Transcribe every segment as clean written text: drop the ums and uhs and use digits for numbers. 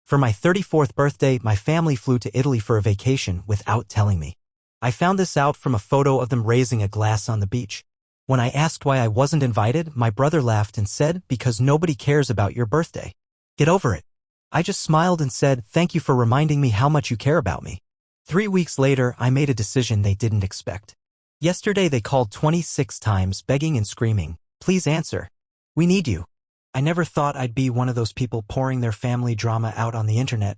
For my 34th birthday, my family flew to Italy for a vacation without telling me. I found this out from a photo of them raising a glass on the beach. When I asked why I wasn't invited, my brother laughed and said, "Because nobody cares about your birthday. Get over it." I just smiled and said, "Thank you for reminding me how much you care about me." 3 weeks later, I made a decision they didn't expect. Yesterday they called 26 times, begging and screaming, "Please answer. We need you." I never thought I'd be one of those people pouring their family drama out on the internet,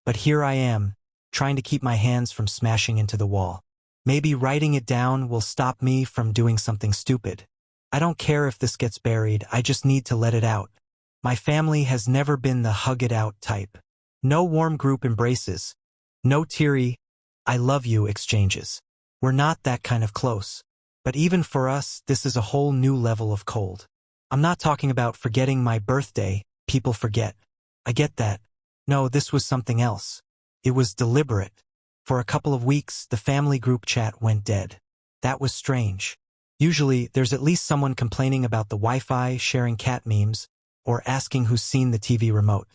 but here I am, trying to keep my hands from smashing into the wall. Maybe writing it down will stop me from doing something stupid. I don't care if this gets buried, I just need to let it out. My family has never been the hug it out type. No warm group embraces. No teary, "I love you" exchanges. We're not that kind of close. But even for us, this is a whole new level of cold. I'm not talking about forgetting my birthday. People forget. I get that. No, this was something else. It was deliberate. For a couple of weeks, the family group chat went dead. That was strange. Usually, there's at least someone complaining about the Wi-Fi, sharing cat memes, or asking who's seen the TV remote.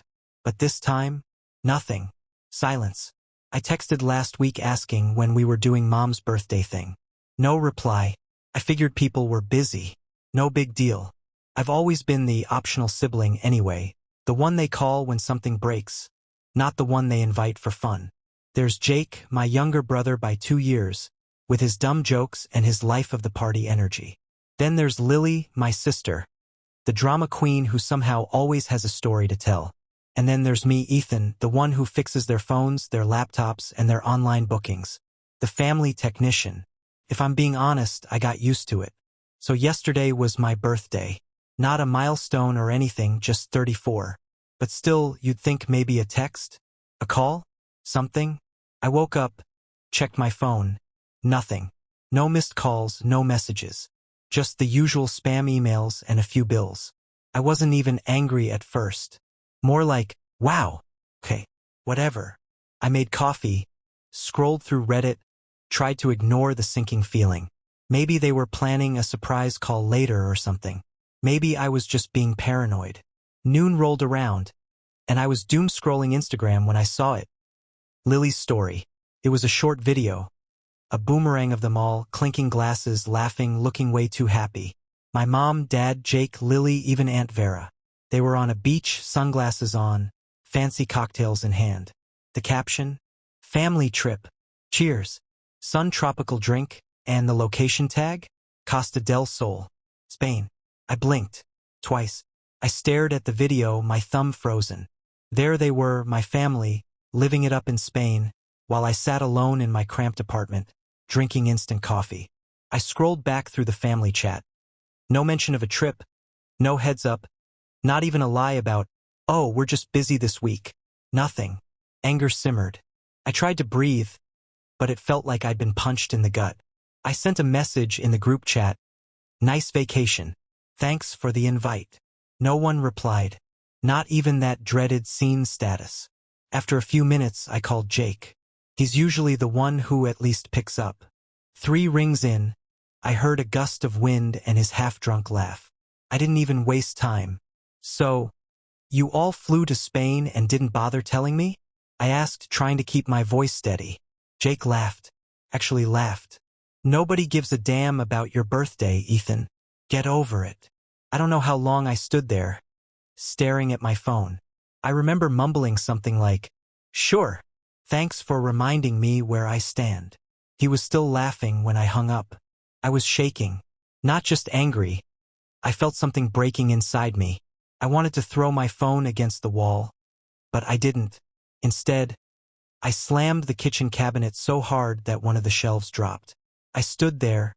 But this time, nothing. Silence. I texted last week asking when we were doing Mom's birthday thing. No reply. I figured people were busy. No big deal. I've always been the optional sibling anyway, the one they call when something breaks, not the one they invite for fun. There's Jake, my younger brother by 2 years, with his dumb jokes and his life of the party energy. Then there's Lily, my sister, the drama queen who somehow always has a story to tell. And then there's me, Ethan, the one who fixes their phones, their laptops, and their online bookings. The family technician. If I'm being honest, I got used to it. So yesterday was my birthday. Not a milestone or anything, just 34. But still, you'd think maybe a text? A call? Something? I woke up, checked my phone. Nothing. No missed calls, no messages. Just the usual spam emails and a few bills. I wasn't even angry at first. More like, wow, okay, whatever. I made coffee, scrolled through Reddit, tried to ignore the sinking feeling. Maybe they were planning a surprise call later or something. Maybe I was just being paranoid. Noon rolled around, and I was doom-scrolling Instagram when I saw it. Lily's story. It was a short video. A boomerang of them all, clinking glasses, laughing, looking way too happy. My mom, dad, Jake, Lily, even Aunt Vera. They were on a beach, sunglasses on, fancy cocktails in hand. The caption? Family trip. Cheers. Sun tropical drink, and the location tag? Costa del Sol, Spain. I blinked. Twice. I stared at the video, my thumb frozen. There they were, my family, living it up in Spain, while I sat alone in my cramped apartment, drinking instant coffee. I scrolled back through the family chat. No mention of a trip. No heads up. Not even a lie about, "Oh, we're just busy this week." Nothing. Anger simmered. I tried to breathe, but it felt like I'd been punched in the gut. I sent a message in the group chat. "Nice vacation. Thanks for the invite." No one replied. Not even that dreaded seen status. After a few minutes, I called Jake. He's usually the one who at least picks up. 3 rings in, I heard a gust of wind and his half-drunk laugh. I didn't even waste time. "So, you all flew to Spain and didn't bother telling me?" I asked, trying to keep my voice steady. Jake laughed. Actually laughed. "Nobody gives a damn about your birthday, Ethan. Get over it." I don't know how long I stood there, staring at my phone. I remember mumbling something like, "Sure, thanks for reminding me where I stand." He was still laughing when I hung up. I was shaking. Not just angry. I felt something breaking inside me. I wanted to throw my phone against the wall, but I didn't. Instead, I slammed the kitchen cabinet so hard that one of the shelves dropped. I stood there,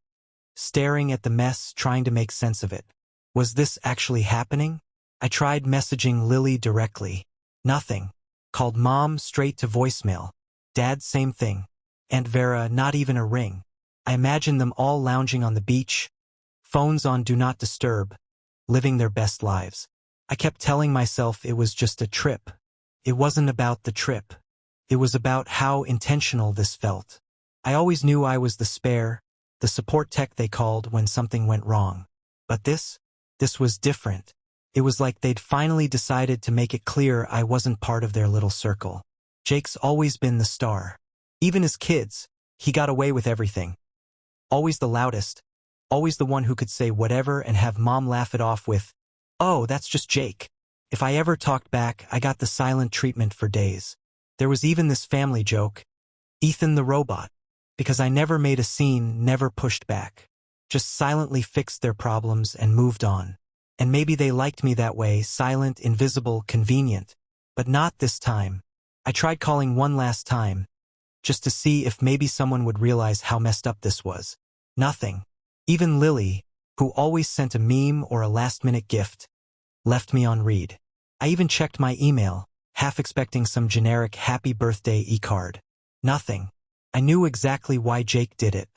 staring at the mess, trying to make sense of it. Was this actually happening? I tried messaging Lily directly. Nothing. Called Mom straight to voicemail. Dad, same thing. Aunt Vera, not even a ring. I imagined them all lounging on the beach, phones on Do Not Disturb, living their best lives. I kept telling myself it was just a trip. It wasn't about the trip. It was about how intentional this felt. I always knew I was the spare, the support tech they called when something went wrong. But this was different. It was like they'd finally decided to make it clear I wasn't part of their little circle. Jake's always been the star. Even as kids, he got away with everything. Always the loudest. Always the one who could say whatever and have mom laugh it off with, "Oh, that's just Jake." If I ever talked back, I got the silent treatment for days. There was even this family joke, Ethan the robot, because I never made a scene, never pushed back. Just silently fixed their problems and moved on. And maybe they liked me that way, silent, invisible, convenient. But not this time. I tried calling one last time, just to see if maybe someone would realize how messed up this was. Nothing. Even Lily, who always sent a meme or a last-minute gift, left me on read. I even checked my email, half expecting some generic happy birthday e-card. Nothing. I knew exactly why Jake did it.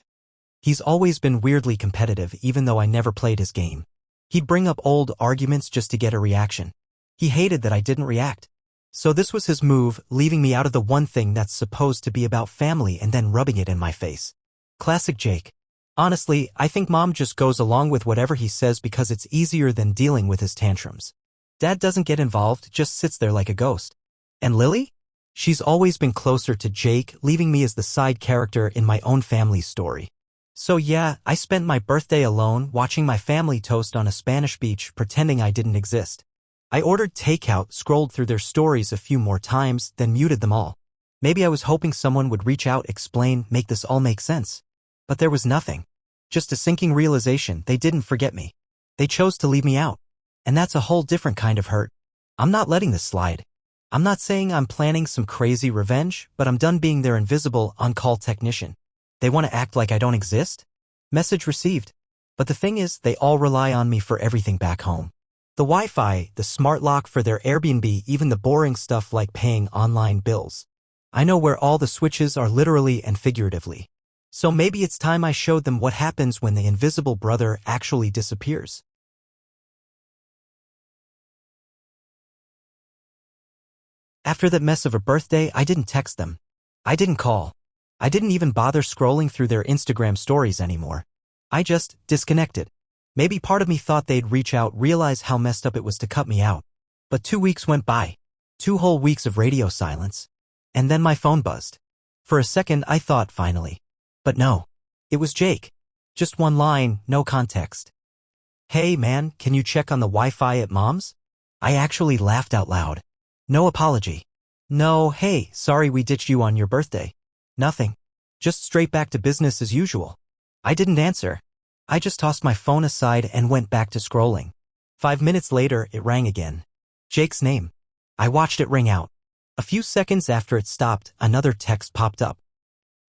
He's always been weirdly competitive, even though I never played his game. He'd bring up old arguments just to get a reaction. He hated that I didn't react. So this was his move, leaving me out of the one thing that's supposed to be about family and then rubbing it in my face. Classic Jake. Honestly, I think mom just goes along with whatever he says because it's easier than dealing with his tantrums. Dad doesn't get involved, just sits there like a ghost. And Lily? She's always been closer to Jake, leaving me as the side character in my own family's story. So yeah, I spent my birthday alone, watching my family toast on a Spanish beach, pretending I didn't exist. I ordered takeout, scrolled through their stories a few more times, then muted them all. Maybe I was hoping someone would reach out, explain, make this all make sense. But there was nothing. Just a sinking realization they didn't forget me. They chose to leave me out. And that's a whole different kind of hurt. I'm not letting this slide. I'm not saying I'm planning some crazy revenge, but I'm done being their invisible, on-call technician. They want to act like I don't exist? Message received. But the thing is, they all rely on me for everything back home. The Wi-Fi, the smart lock for their Airbnb, even the boring stuff like paying online bills. I know where all the switches are literally and figuratively. So maybe it's time I showed them what happens when the invisible brother actually disappears. After that mess of a birthday, I didn't text them. I didn't call. I didn't even bother scrolling through their Instagram stories anymore. I just disconnected. Maybe part of me thought they'd reach out, realize how messed up it was to cut me out. But 2 weeks went by. 2 whole weeks of radio silence. And then my phone buzzed. For a second, I thought finally. But no. It was Jake. Just one line, no context. "Hey man, can you check on the Wi-Fi at mom's?" I actually laughed out loud. No apology. No, "Hey, sorry we ditched you on your birthday." Nothing. Just straight back to business as usual. I didn't answer. I just tossed my phone aside and went back to scrolling. 5 minutes later, it rang again. Jake's name. I watched it ring out. A few seconds after it stopped, another text popped up.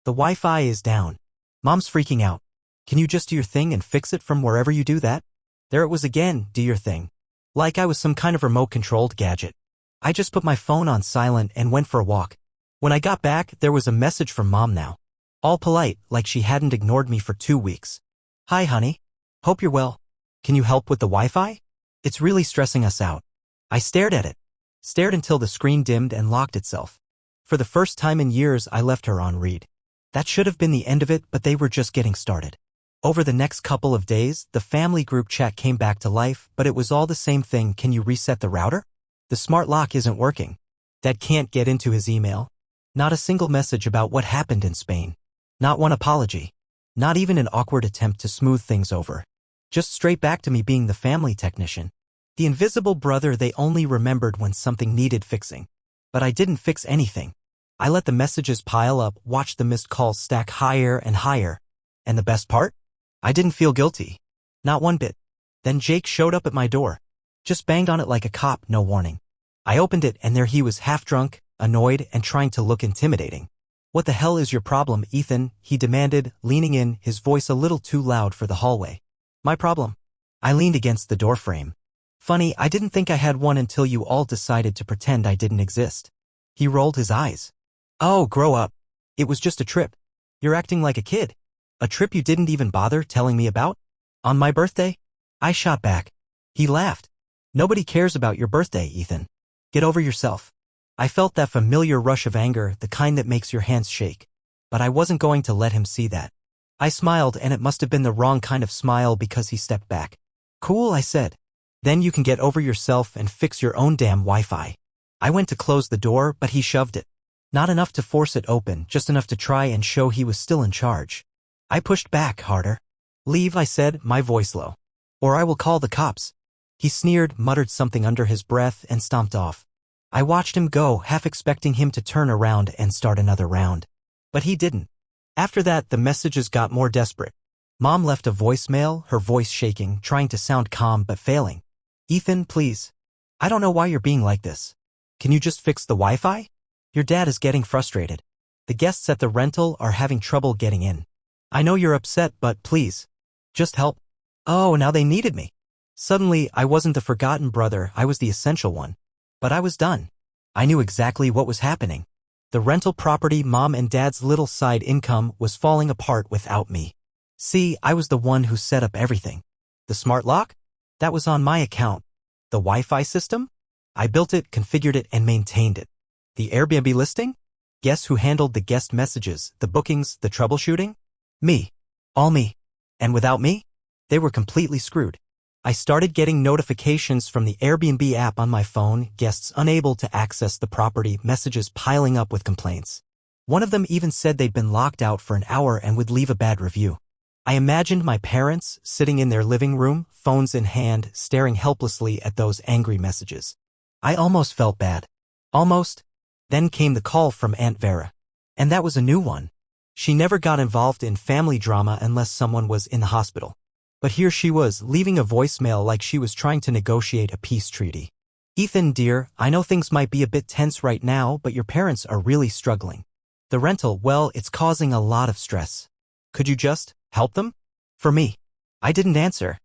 "The Wi-Fi is down. Mom's freaking out. Can you just do your thing and fix it from wherever you do that?" There it was again, do your thing. Like I was some kind of remote-controlled gadget. I just put my phone on silent and went for a walk. When I got back, there was a message from mom now. All polite, like she hadn't ignored me for 2 weeks. "Hi honey. Hope you're well. Can you help with the Wi-Fi? It's really stressing us out." I stared at it. Stared until the screen dimmed and locked itself. For the first time in years, I left her on read. That should have been the end of it, but they were just getting started. Over the next couple of days, the family group chat came back to life, but it was all the same thing. "Can you reset the router? The smart lock isn't working." Dad can't get into his email. Not a single message about what happened in Spain. Not one apology. Not even an awkward attempt to smooth things over. Just straight back to me being the family technician. The invisible brother they only remembered when something needed fixing. But I didn't fix anything. I let the messages pile up, watched the missed calls stack higher and higher. And the best part? I didn't feel guilty. Not one bit. Then Jake showed up at my door. Just banged on it like a cop, no warning. I opened it and there he was, half drunk, annoyed, and trying to look intimidating. "What the hell is your problem, Ethan?" he demanded, leaning in, his voice a little too loud for the hallway. "My problem?" I leaned against the doorframe. "Funny, I didn't think I had one until you all decided to pretend I didn't exist." He rolled his eyes. "Oh, grow up. It was just a trip. You're acting like a kid. A trip you didn't even bother telling me about? On my birthday?" I shot back. He laughed. "Nobody cares about your birthday, Ethan. Get over yourself." I felt that familiar rush of anger, the kind that makes your hands shake. But I wasn't going to let him see that. I smiled, and it must have been the wrong kind of smile because he stepped back. "Cool," I said. Then you can get over yourself and fix your own damn Wi-Fi. I went to close the door, but he shoved it. Not enough to force it open, just enough to try and show he was still in charge. I pushed back harder. Leave, I said, my voice low. Or I will call the cops. He sneered, muttered something under his breath, and stomped off. I watched him go, half expecting him to turn around and start another round. But he didn't. After that, the messages got more desperate. Mom left a voicemail, her voice shaking, trying to sound calm but failing. Ethan, please. I don't know why you're being like this. Can you just fix the Wi-Fi? Your dad is getting frustrated. The guests at the rental are having trouble getting in. I know you're upset, but please. Just help. Oh, now they needed me. Suddenly, I wasn't the forgotten brother, I was the essential one. But I was done. I knew exactly what was happening. The rental property, Mom and Dad's little side income, was falling apart without me. See, I was the one who set up everything. The smart lock? That was on my account. The Wi-Fi system? I built it, configured it, and maintained it. The Airbnb listing? Guess who handled the guest messages, the bookings, the troubleshooting? Me. All me. And without me? They were completely screwed. I started getting notifications from the Airbnb app on my phone, guests unable to access the property, messages piling up with complaints. One of them even said they'd been locked out for an hour and would leave a bad review. I imagined my parents sitting in their living room, phones in hand, staring helplessly at those angry messages. I almost felt bad. Almost. Then came the call from Aunt Vera. And that was a new one. She never got involved in family drama unless someone was in the hospital. But here she was, leaving a voicemail like she was trying to negotiate a peace treaty. Ethan, dear, I know things might be a bit tense right now, but your parents are really struggling. The rental, well, it's causing a lot of stress. Could you just help them? For me. I didn't answer.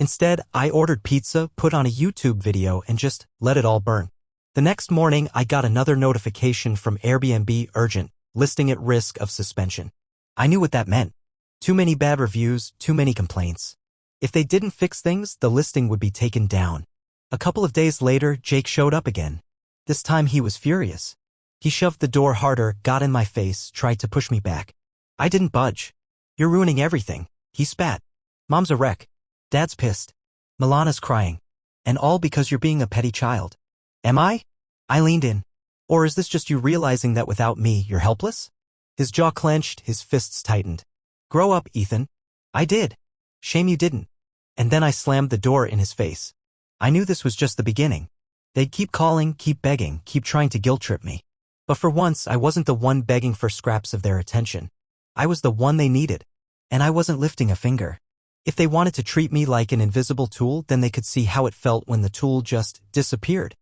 Instead, I ordered pizza, put on a YouTube video, and just let it all burn. The next morning, I got another notification from Airbnb, urgent, listing at risk of suspension. I knew what that meant. Too many bad reviews, too many complaints. If they didn't fix things, the listing would be taken down. A couple of days later, Jake showed up again. This time he was furious. He shoved the door harder, got in my face, tried to push me back. I didn't budge. You're ruining everything, he spat. Mom's a wreck. Dad's pissed. Milana's crying. And all because you're being a petty child. Am I? I leaned in. Or is this just you realizing that without me, you're helpless? His jaw clenched, his fists tightened. Grow up, Ethan. I did. Shame you didn't. And then I slammed the door in his face. I knew this was just the beginning. They'd keep calling, keep begging, keep trying to guilt-trip me. But for once, I wasn't the one begging for scraps of their attention. I was the one they needed. And I wasn't lifting a finger. If they wanted to treat me like an invisible tool, then they could see how it felt when the tool just disappeared.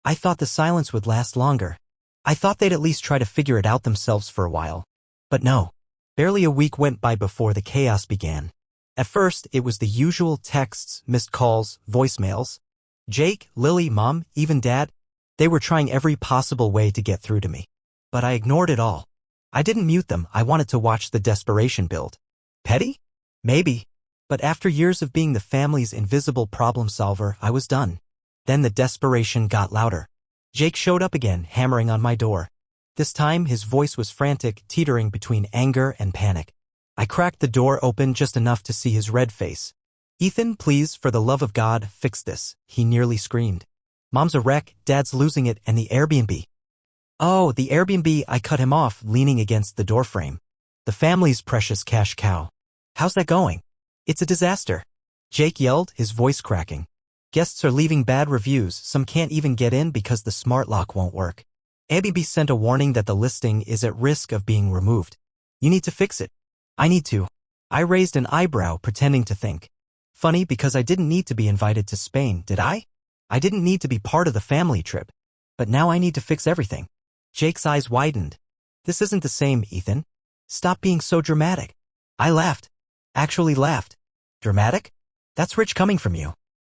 I thought the silence would last longer. I thought they'd at least try to figure it out themselves for a while. But no. Barely a week went by before the chaos began. At first, it was the usual texts, missed calls, voicemails. Jake, Lily, Mom, even Dad. They were trying every possible way to get through to me. But I ignored it all. I didn't mute them, I wanted to watch the desperation build. Petty? Maybe. But after years of being the family's invisible problem solver, I was done. Then the desperation got louder. Jake showed up again, hammering on my door. This time, his voice was frantic, teetering between anger and panic. I cracked the door open just enough to see his red face. Ethan, please, for the love of God, fix this, he nearly screamed. Mom's a wreck, Dad's losing it, and the Airbnb. Oh, the Airbnb, I cut him off, leaning against the doorframe. The family's precious cash cow. How's that going? It's a disaster. Jake yelled, his voice cracking. Guests are leaving bad reviews, some can't even get in because the smart lock won't work. Airbnb sent a warning that the listing is at risk of being removed. You need to fix it. I need to. I raised an eyebrow, pretending to think. Funny, because I didn't need to be invited to Spain, did I? I didn't need to be part of the family trip. But now I need to fix everything. Jake's eyes widened. This isn't the same, Ethan. Stop being so dramatic. I laughed. Actually laughed. Dramatic? That's rich coming from you.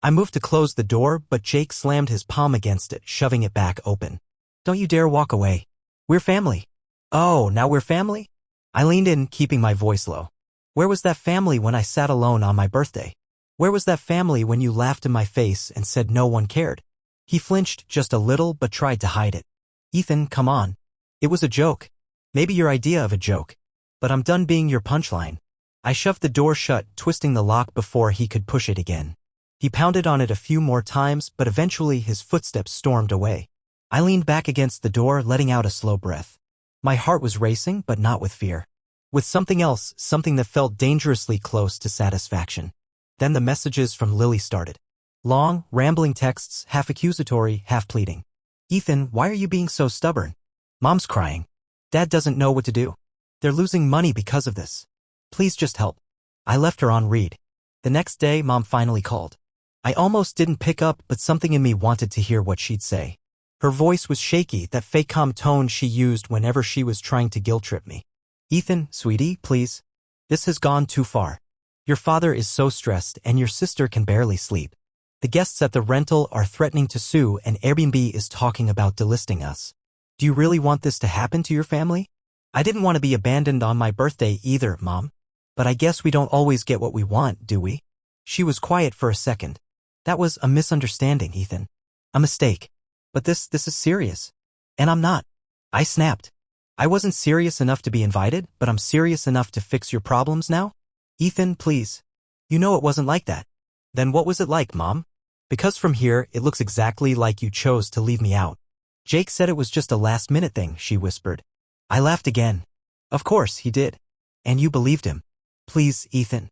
I moved to close the door, but Jake slammed his palm against it, shoving it back open. Don't you dare walk away. We're family. Oh, now we're family? I leaned in, keeping my voice low. Where was that family when I sat alone on my birthday? Where was that family when you laughed in my face and said no one cared? He flinched just a little but tried to hide it. Ethan, come on. It was a joke. Maybe your idea of a joke. But I'm done being your punchline. I shoved the door shut, twisting the lock before he could push it again. He pounded on it a few more times, but eventually his footsteps stormed away. I leaned back against the door, letting out a slow breath. My heart was racing, but not with fear. With something else, something that felt dangerously close to satisfaction. Then the messages from Lily started. Long, rambling texts, half accusatory, half pleading. Ethan, why are you being so stubborn? Mom's crying. Dad doesn't know what to do. They're losing money because of this. Please just help. I left her on read. The next day, Mom finally called. I almost didn't pick up, but something in me wanted to hear what she'd say. Her voice was shaky, that fake calm tone she used whenever she was trying to guilt-trip me. Ethan, sweetie, please. This has gone too far. Your father is so stressed and your sister can barely sleep. The guests at the rental are threatening to sue and Airbnb is talking about delisting us. Do you really want this to happen to your family? I didn't want to be abandoned on my birthday either, Mom. But I guess we don't always get what we want, do we? She was quiet for a second. That was a misunderstanding, Ethan. A mistake. But this is serious. And I'm not. I snapped. I wasn't serious enough to be invited, but I'm serious enough to fix your problems now? Ethan, please. You know it wasn't like that. Then what was it like, Mom? Because from here, it looks exactly like you chose to leave me out. Jake said it was just a last-minute thing, she whispered. I laughed again. Of course, he did. And you believed him. Please, Ethan.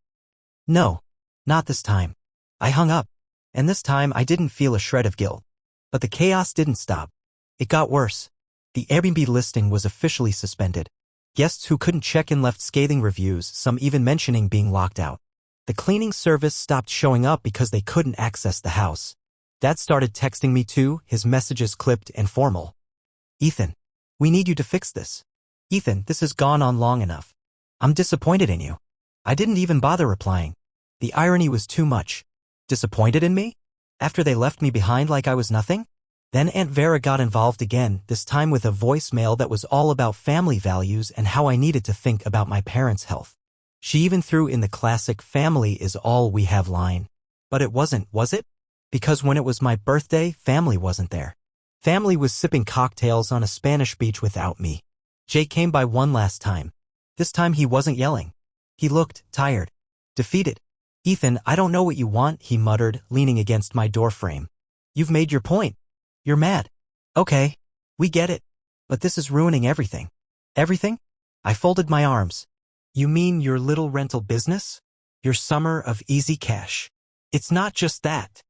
No. Not this time. I hung up. And this time I didn't feel a shred of guilt. But the chaos didn't stop. It got worse. The Airbnb listing was officially suspended. Guests who couldn't check in left scathing reviews, some even mentioning being locked out. The cleaning service stopped showing up because they couldn't access the house. Dad started texting me too, his messages clipped and formal. Ethan, we need you to fix this. Ethan, this has gone on long enough. I'm disappointed in you. I didn't even bother replying. The irony was too much. Disappointed in me? After they left me behind like I was nothing? Then Aunt Vera got involved again, this time with a voicemail that was all about family values and how I needed to think about my parents' health. She even threw in the classic "family is all we have" line. But it wasn't, was it? Because when it was my birthday, family wasn't there. Family was sipping cocktails on a Spanish beach without me. Jake came by one last time. This time he wasn't yelling. He looked tired, defeated. Ethan, I don't know what you want, he muttered, leaning against my doorframe. You've made your point. You're mad. Okay, we get it. But this is ruining everything. Everything? I folded my arms. You mean your little rental business? Your summer of easy cash? It's not just that,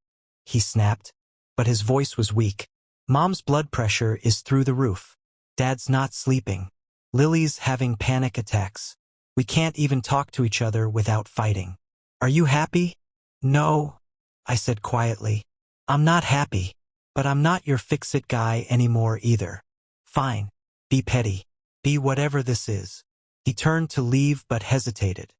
he snapped. But his voice was weak. Mom's blood pressure is through the roof. Dad's not sleeping. Lily's having panic attacks. We can't even talk to each other without fighting. Are you happy? No, I said quietly. I'm not happy. But I'm not your fix-it guy anymore either. Fine. Be petty. Be whatever this is. He turned to leave but hesitated.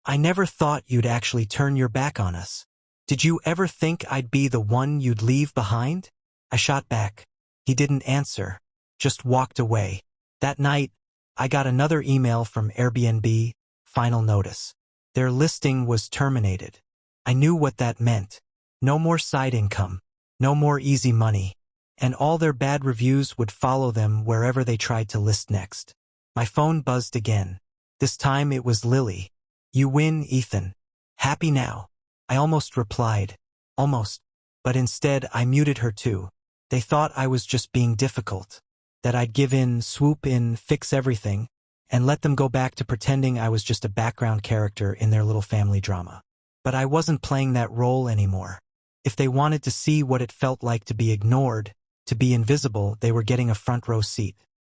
I never thought you'd actually turn your back on us. Did you ever think I'd be the one you'd leave behind? I shot back. He didn't answer, just walked away. That night, I got another email from Airbnb, final notice. Their listing was terminated. I knew what that meant. No more side income. No more easy money, and all their bad reviews would follow them wherever they tried to list next. My phone buzzed again. This time it was Lily. You win, Ethan. Happy now? I almost replied. Almost. But instead I muted her too. They thought I was just being difficult. That I'd give in, swoop in, fix everything, and let them go back to pretending I was just a background character in their little family drama. But I wasn't playing that role anymore. If they wanted to see what it felt like to be ignored, to be invisible, they were getting a front row seat.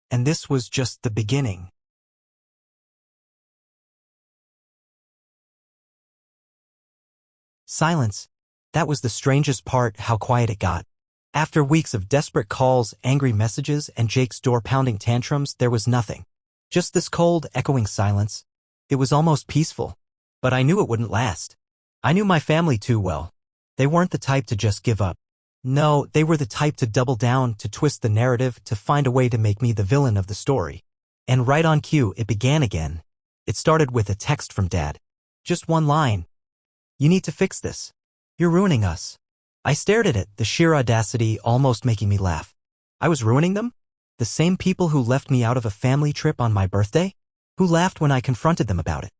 And this was just the beginning. Silence. That was the strangest part, how quiet it got. After weeks of desperate calls, angry messages, and Jake's door-pounding tantrums, there was nothing. Just this cold, echoing silence. It was almost peaceful. But I knew it wouldn't last. I knew my family too well. They weren't the type to just give up. No, they were the type to double down, to twist the narrative, to find a way to make me the villain of the story. And right on cue, it began again. It started with a text from Dad. Just one line. You need to fix this. You're ruining us. I stared at it, the sheer audacity almost making me laugh. I was ruining them? The same people who left me out of a family trip on my birthday? Who laughed when I confronted them about it?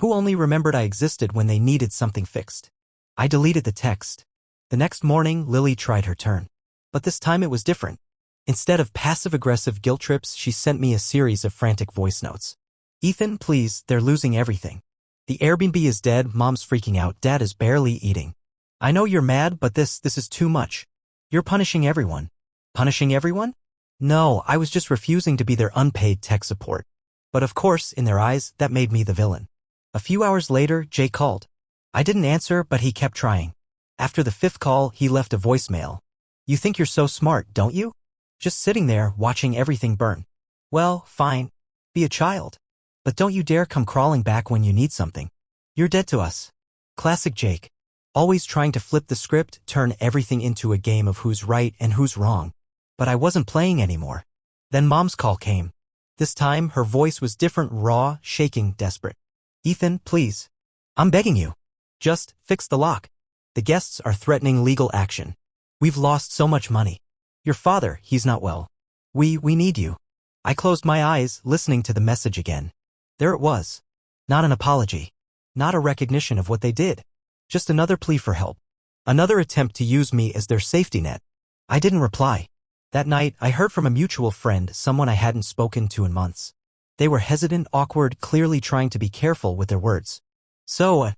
Who only remembered I existed when they needed something fixed. I deleted the text. The next morning, Lily tried her turn. But this time it was different. Instead of passive-aggressive guilt trips, she sent me a series of frantic voice notes. Ethan, please, they're losing everything. The Airbnb is dead, Mom's freaking out, Dad is barely eating. I know you're mad, but this is too much. You're punishing everyone. Punishing everyone? No, I was just refusing to be their unpaid tech support. But of course, in their eyes, that made me the villain. A few hours later, Jake called. I didn't answer, but he kept trying. After the 5th call, he left a voicemail. You think you're so smart, don't you? Just sitting there, watching everything burn. Well, fine. Be a child. But don't you dare come crawling back when you need something. You're dead to us. Classic Jake. Always trying to flip the script, turn everything into a game of who's right and who's wrong. But I wasn't playing anymore. Then Mom's call came. This time, her voice was different, raw, shaking, desperate. Ethan, please. I'm begging you. Just fix the lock. The guests are threatening legal action. We've lost so much money. Your father, he's not well. We need you. I closed my eyes, listening to the message again. There it was. Not an apology. Not a recognition of what they did. Just another plea for help. Another attempt to use me as their safety net. I didn't reply. That night, I heard from a mutual friend, someone I hadn't spoken to in months. They were hesitant, awkward, clearly trying to be careful with their words. So,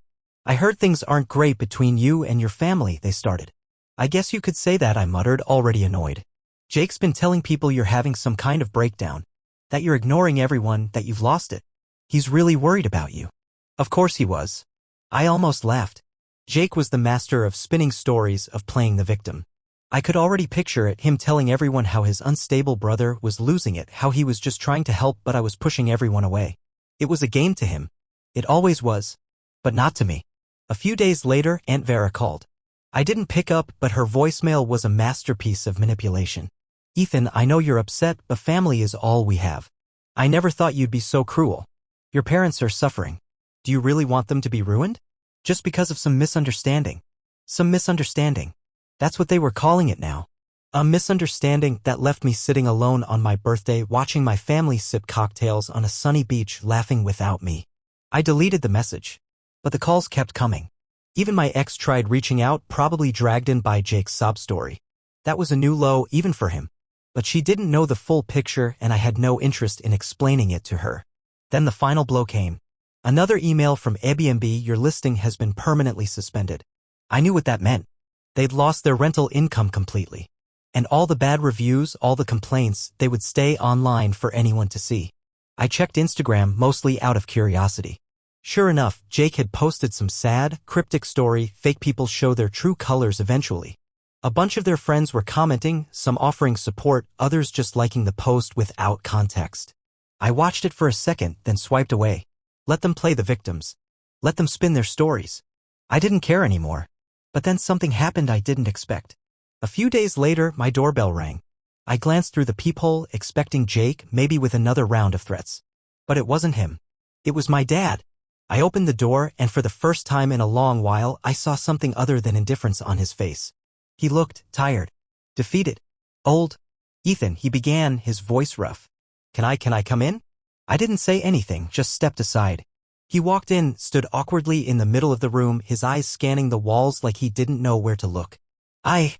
I heard things aren't great between you and your family, they started. I guess you could say that, I muttered, already annoyed. Jake's been telling people you're having some kind of breakdown. That you're ignoring everyone, that you've lost it. He's really worried about you. Of course he was. I almost laughed. Jake was the master of spinning stories, of playing the victim. I could already picture it, him telling everyone how his unstable brother was losing it, how he was just trying to help but I was pushing everyone away. It was a game to him. It always was. But not to me. A few days later, Aunt Vera called. I didn't pick up, but her voicemail was a masterpiece of manipulation. Ethan, I know you're upset, but family is all we have. I never thought you'd be so cruel. Your parents are suffering. Do you really want them to be ruined? Just because of some misunderstanding. Some misunderstanding. That's what they were calling it now. A misunderstanding that left me sitting alone on my birthday, watching my family sip cocktails on a sunny beach, laughing without me. I deleted the message. But the calls kept coming. Even my ex tried reaching out, probably dragged in by Jake's sob story. That was a new low even for him. But she didn't know the full picture and I had no interest in explaining it to her. Then the final blow came. Another email from Airbnb, your listing has been permanently suspended. I knew what that meant. They'd lost their rental income completely. And all the bad reviews, all the complaints, they would stay online for anyone to see. I checked Instagram mostly out of curiosity. Sure enough, Jake had posted some sad, cryptic story, fake people show their true colors eventually. A bunch of their friends were commenting, some offering support, others just liking the post without context. I watched it for a second, then swiped away. Let them play the victims. Let them spin their stories. I didn't care anymore. But then something happened I didn't expect. A few days later, my doorbell rang. I glanced through the peephole, expecting Jake, maybe with another round of threats. But it wasn't him. It was my dad. I opened the door, and for the first time in a long while, I saw something other than indifference on his face. He looked tired, defeated, old. Ethan, he began, his voice rough. Can I come in? I didn't say anything, just stepped aside. He walked in, stood awkwardly in the middle of the room, his eyes scanning the walls like he didn't know where to look. I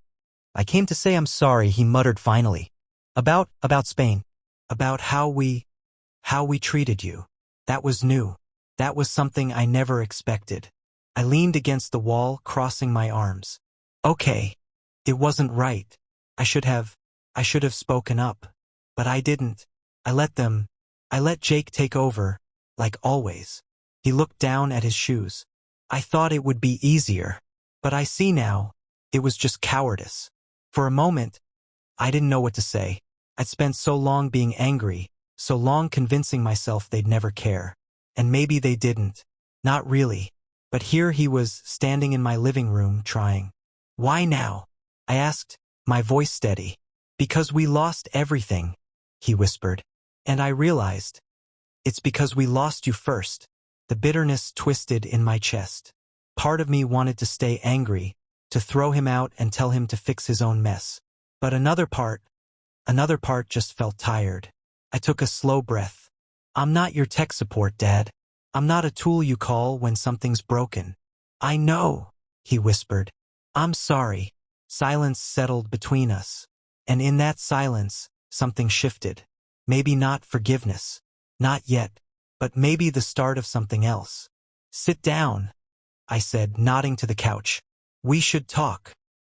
came to say I'm sorry, he muttered finally. About Spain. About how we treated you. That was new. That was something I never expected. I leaned against the wall, crossing my arms. Okay. It wasn't right. I should have spoken up. But I didn't. I let Jake take over, like always. He looked down at his shoes. I thought it would be easier. But I see now, it was just cowardice. For a moment, I didn't know what to say. I'd spent so long being angry, so long convincing myself they'd never care. And maybe they didn't. Not really. But here he was, standing in my living room, trying. Why now? I asked, my voice steady. Because we lost everything, he whispered. And I realized. It's because we lost you first. The bitterness twisted in my chest. Part of me wanted to stay angry, to throw him out and tell him to fix his own mess. But another part just felt tired. I took a slow breath. I'm not your tech support, Dad. I'm not a tool you call when something's broken. I know, he whispered. I'm sorry. Silence settled between us. And in that silence, something shifted. Maybe not forgiveness. Not yet. But maybe the start of something else. Sit down, I said, nodding to the couch. We should talk.